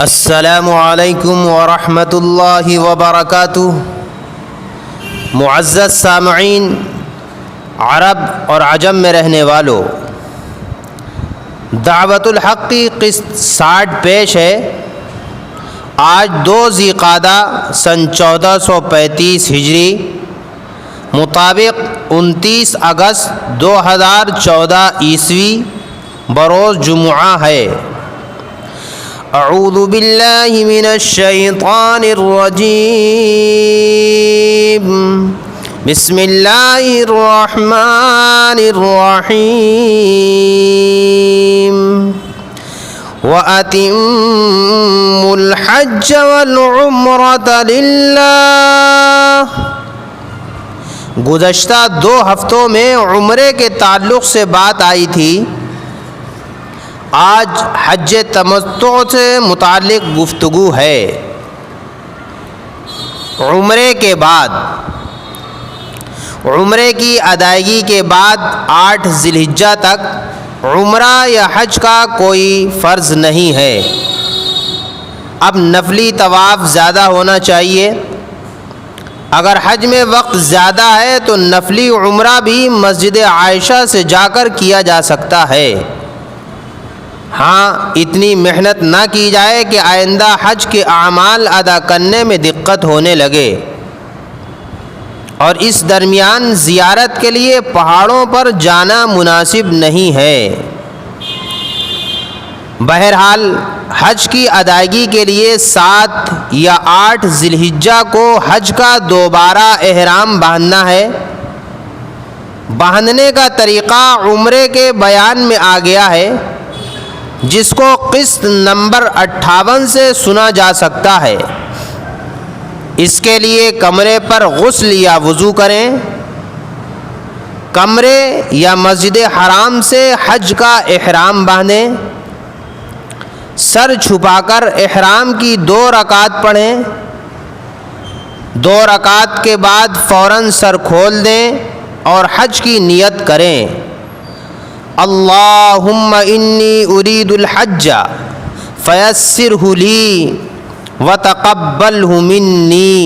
السلام علیکم ورحمۃ اللہ وبرکاتہ۔ معزز سامعین، عرب اور عجم میں رہنے والوں، دعوت الحق کی قسط 60 پیش ہے۔ آج 2 ذی القعدہ سن 1435 ہجری مطابق 29 اگست 2014 عیسوی بروز جمعہ ہے۔ اعوذ باللہ من الشیطان الرجیم، بسم اللہ الرحمن الرحیم۔ وَأَتِمُّوا الْحَجَّ وَالْعُمْرَةَ لِلَّهِ۔ گزشتہ 2 ہفتوں میں عمرے کے تعلق سے بات آئی تھی۔ آج حج تمتع سے متعلق گفتگو ہے۔ عمرے کے بعد، عمرے کی ادائیگی کے بعد 8 ذی الحجہ تک عمرہ یا حج کا کوئی فرض نہیں ہے۔ اب نفلی طواف زیادہ ہونا چاہیے۔ اگر حج میں وقت زیادہ ہے تو نفلی عمرہ بھی مسجد عائشہ سے جا کر کیا جا سکتا ہے۔ ہاں، اتنی محنت نہ کی جائے کہ آئندہ حج کے اعمال ادا کرنے میں دقت ہونے لگے، اور اس درمیان زیارت کے لیے پہاڑوں پر جانا مناسب نہیں ہے۔ بہرحال حج کی ادائیگی کے لیے 7 یا 8 ذی الحجہ کو حج کا دوبارہ احرام باندھنا ہے۔ باندھنے کا طریقہ عمرے کے بیان میں آ گیا ہے، جس کو قسط نمبر 58 سے سنا جا سکتا ہے۔ اس کے لیے کمرے پر غسل یا وضو کریں۔ کمرے یا مسجد حرام سے حج کا احرام باندھیں۔ سر چھپا کر احرام کی 2 رکعت پڑھیں۔ 2 رکعت کے بعد فوراً سر کھول دیں اور حج کی نیت کریں۔ اللہم انی ارید الحج فیسرہ لی وتقبلہ منی۔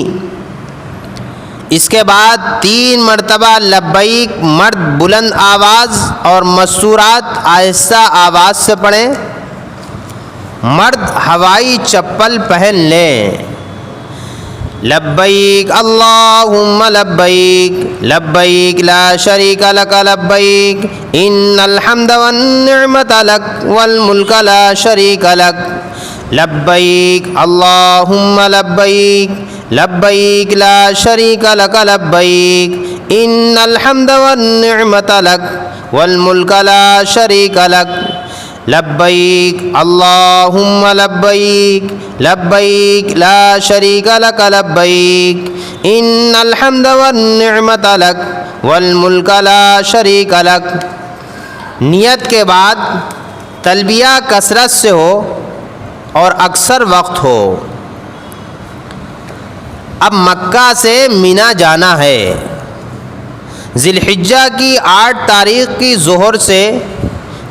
اس کے بعد 3 مرتبہ لبیک مرد بلند آواز اور مستورات آہستہ آواز سے پڑھیں۔ مرد ہوائی چپل پہن لیں۔ لبیک اللہم لبیک لبیک لا شریک لک لبیک ان الحمد والنعمت لک والملک لا شریک لک لبیک اللہم لبیک لبیک لا شریک لک لبیک ان الحمد والنعمت لک والملک لا شریک لک لبیک اللہم لبیک لبیک لا شریک لک لبیک ان الحمد والنعمت لک والملک لا شریک لک۔ نیت کے بعد تلبیہ کثرت سے ہو اور اکثر وقت ہو۔ اب مکہ سے مینا جانا ہے۔ ذی الحجہ کی 8 تاریخ کی ظہر سے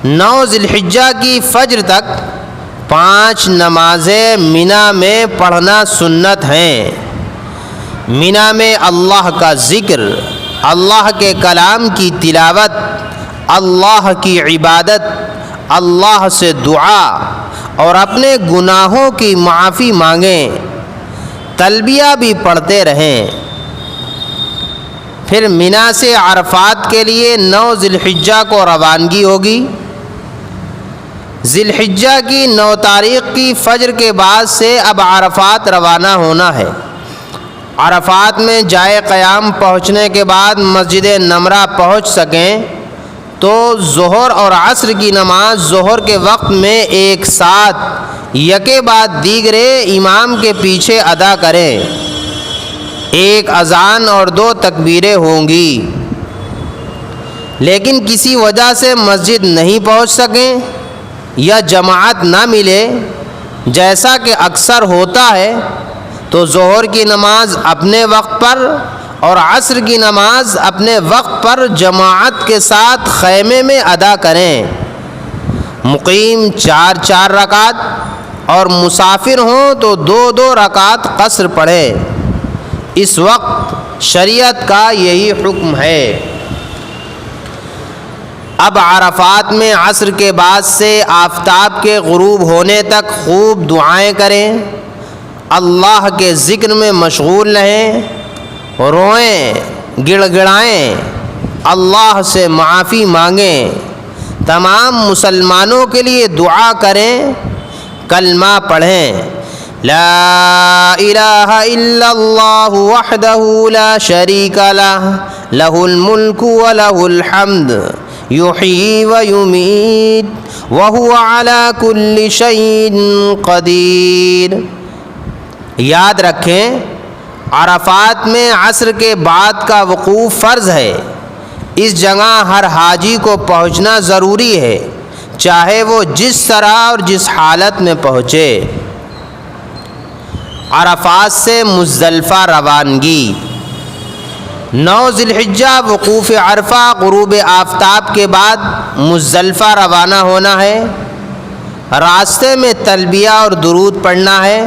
9 ذی الحجہ کی فجر تک 5 نمازیں مینا میں پڑھنا سنت ہیں۔ مینا میں اللہ کا ذکر، اللہ کے کلام کی تلاوت، اللہ کی عبادت، اللہ سے دعا اور اپنے گناہوں کی معافی مانگیں۔ تلبیہ بھی پڑھتے رہیں۔ پھر مینا سے عرفات کے لیے 9 ذی الحجہ کو روانگی ہوگی۔ ذی الحجہ کی 9 تاریخ کی فجر کے بعد سے اب عرفات روانہ ہونا ہے۔ عرفات میں جائے قیام پہنچنے کے بعد مسجد نمرہ پہنچ سکیں تو ظہر اور عصر کی نماز ظہر کے وقت میں ایک ساتھ یکے بعد دیگرے امام کے پیچھے ادا کریں۔ 1 اذان اور 2 تکبیریں ہوں گی۔ لیکن کسی وجہ سے مسجد نہیں پہنچ سکیں یا جماعت نہ ملے، جیسا کہ اکثر ہوتا ہے، تو ظہر کی نماز اپنے وقت پر اور عصر کی نماز اپنے وقت پر جماعت کے ساتھ خیمے میں ادا کریں۔ مقیم 4 4 رکعت اور مسافر ہوں تو 2 رکعت قصر پڑھیں۔ اس وقت شریعت کا یہی حکم ہے۔ اب عرفات میں عصر کے بعد سے آفتاب کے غروب ہونے تک خوب دعائیں کریں، اللہ کے ذکر میں مشغول رہیں، روئیں، گڑ گڑائیں، اللہ سے معافی مانگیں، تمام مسلمانوں کے لیے دعا کریں، کلمہ پڑھیں، لا الہ الا اللہ وحدہ لا شریک لہ لہ الملک ولہ الحمد یحیی ویمیت وہو علی کل شیء قدیر۔ یاد رکھیں، عرفات میں عصر کے بعد کا وقوف فرض ہے۔ اس جگہ ہر حاجی کو پہنچنا ضروری ہے، چاہے وہ جس طرح اور جس حالت میں پہنچے۔ عرفات سے مزدلفہ روانگی۔ 9 ذی الحجہ وقوف عرفہ غروب آفتاب کے بعد مزدلفہ روانہ ہونا ہے۔ راستے میں تلبیہ اور درود پڑھنا ہے۔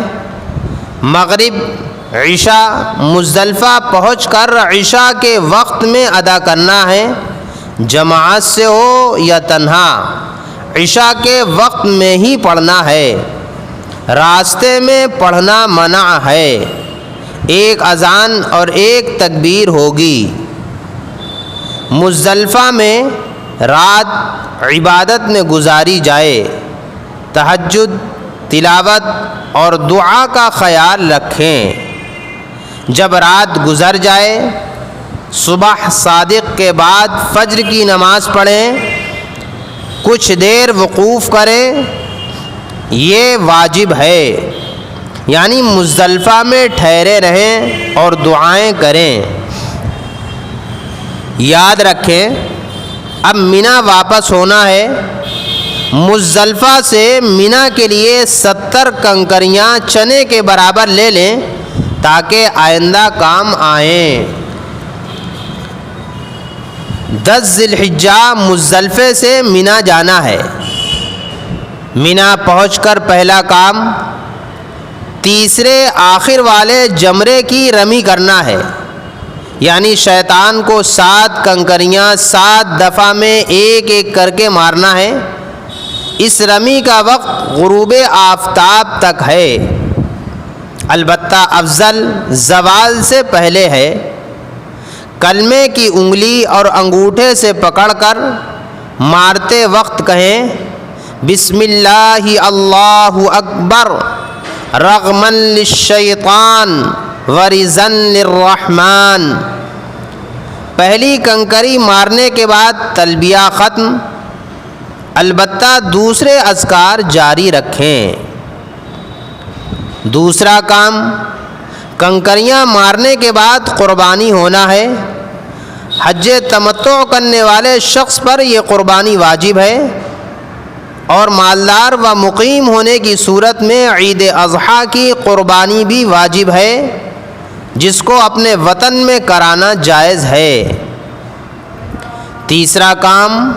مغرب، عشاء مزدلفہ پہنچ کر عشاء کے وقت میں ادا کرنا ہے، جماعت سے ہو یا تنہا، عشاء کے وقت میں ہی پڑھنا ہے۔ راستے میں پڑھنا منع ہے۔ ایک اذان اور ایک تکبیر ہوگی۔ مزدلفہ میں رات عبادت میں گزاری جائے۔ تہجد، تلاوت اور دعا کا خیال رکھیں۔ جب رات گزر جائے، صبح صادق کے بعد فجر کی نماز پڑھیں، کچھ دیر وقوف کریں، یہ واجب ہے، یعنی مزدلفہ میں ٹھہرے رہیں اور دعائیں کریں۔ یاد رکھیں، اب منی واپس ہونا ہے۔ مزدلفہ سے منی کے لیے 70 کنکریاں چنے کے برابر لے لیں تاکہ آئندہ کام آئیں۔ 10 ذی الحجہ مزدلفے سے منی جانا ہے۔ منی پہنچ کر پہلا کام تیسرے آخر والے جمرے کی رمی کرنا ہے، یعنی شیطان کو 7 کنکریاں 7 دفعہ میں ایک ایک کر کے مارنا ہے۔ اس رمی کا وقت غروب آفتاب تک ہے، البتہ افضل زوال سے پہلے ہے۔ کلمے کی انگلی اور انگوٹھے سے پکڑ کر مارتے وقت کہیں، بسم اللہ اللہ اکبر رغما للشیطان ورزا للرحمن۔ پہلی کنکری مارنے کے بعد تلبیہ ختم، البتہ دوسرے اذکار جاری رکھیں۔ دوسرا کام، کنکریاں مارنے کے بعد قربانی ہونا ہے۔ حج تمتع کرنے والے شخص پر یہ قربانی واجب ہے، اور مالدار و مقیم ہونے کی صورت میں عید اضحیٰ کی قربانی بھی واجب ہے، جس کو اپنے وطن میں کرانا جائز ہے۔ تیسرا کام،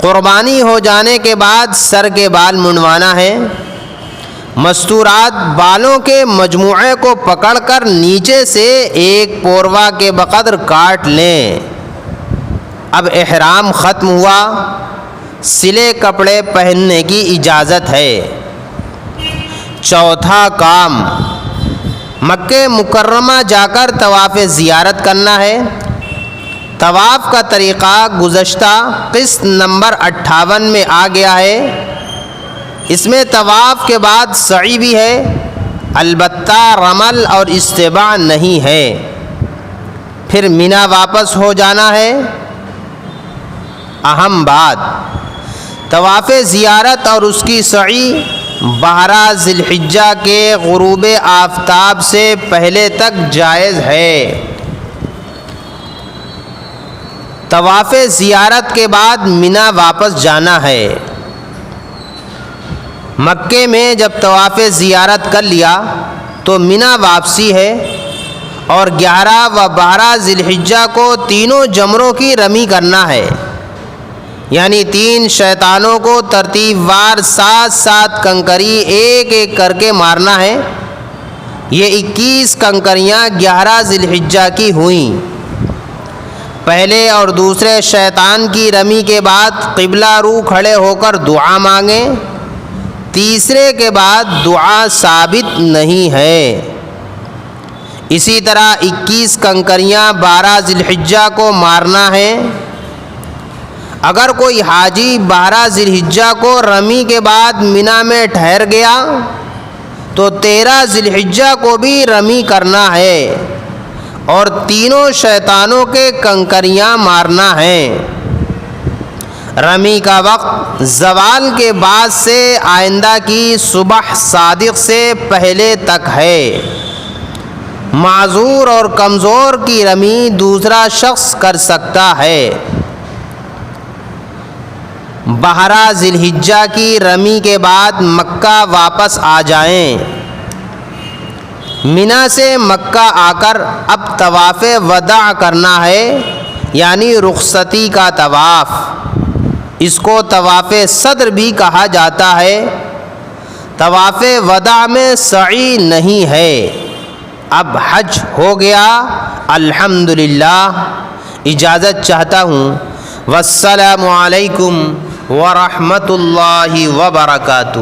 قربانی ہو جانے کے بعد سر کے بال منڈوانا ہے۔ مستورات بالوں کے مجموعے کو پکڑ کر نیچے سے ایک پوروا کے بقدر کاٹ لیں۔ اب احرام ختم ہوا، سلے کپڑے پہننے کی اجازت ہے۔ چوتھا کام، مکہ مکرمہ جا کر طواف زیارت کرنا ہے۔ طواف کا طریقہ گزشتہ قسط نمبر 58 میں آ گیا ہے۔ اس میں طواف کے بعد سعی بھی ہے، البتہ رمل اور استباع نہیں ہے۔ پھر منی واپس ہو جانا ہے۔ اہم بات، طواف زیارت اور اس کی سعی 12 ذی الحجہ کے غروب آفتاب سے پہلے تک جائز ہے۔ طواف زیارت کے بعد منی واپس جانا ہے۔ مکے میں جب طواف زیارت کر لیا تو منی واپسی ہے، اور 11 و 12 ذی الحجہ کو تینوں جمروں کی رمی کرنا ہے۔ یعنی 3 شیطانوں کو ترتیب وار 7 کنکری ایک ایک کر کے مارنا ہے۔ یہ 21 کنکریاں 11 ذی الحجہ کی ہوئیں۔ پہلے اور دوسرے شیطان کی رمی کے بعد قبلہ رو کھڑے ہو کر دعا مانگیں، تیسرے کے بعد دعا ثابت نہیں ہے۔ اسی طرح 21 کنکریاں 12 ذی الحجہ کو مارنا ہے۔ اگر کوئی حاجی 12 ذی الحجہ کو رمی کے بعد منی میں ٹھہر گیا تو 13 ذی الحجہ کو بھی رمی کرنا ہے اور تینوں شیطانوں کے کنکریاں مارنا ہے۔ رمی کا وقت زوال کے بعد سے آئندہ کی صبح صادق سے پہلے تک ہے۔ معذور اور کمزور کی رمی دوسرا شخص کر سکتا ہے۔ 12 ذی الحجہ کی رمی کے بعد مکہ واپس آ جائیں۔ منی سے مکہ آ کر اب طواف وداع کرنا ہے، یعنی رخصتی کا طواف۔ اس کو طواف صدر بھی کہا جاتا ہے۔ طواف وداع میں سعی نہیں ہے۔ اب حج ہو گیا، الحمدللہ۔ اجازت چاہتا ہوں۔ والسلام علیکم ورحمۃ اللہ وبرکاتہ۔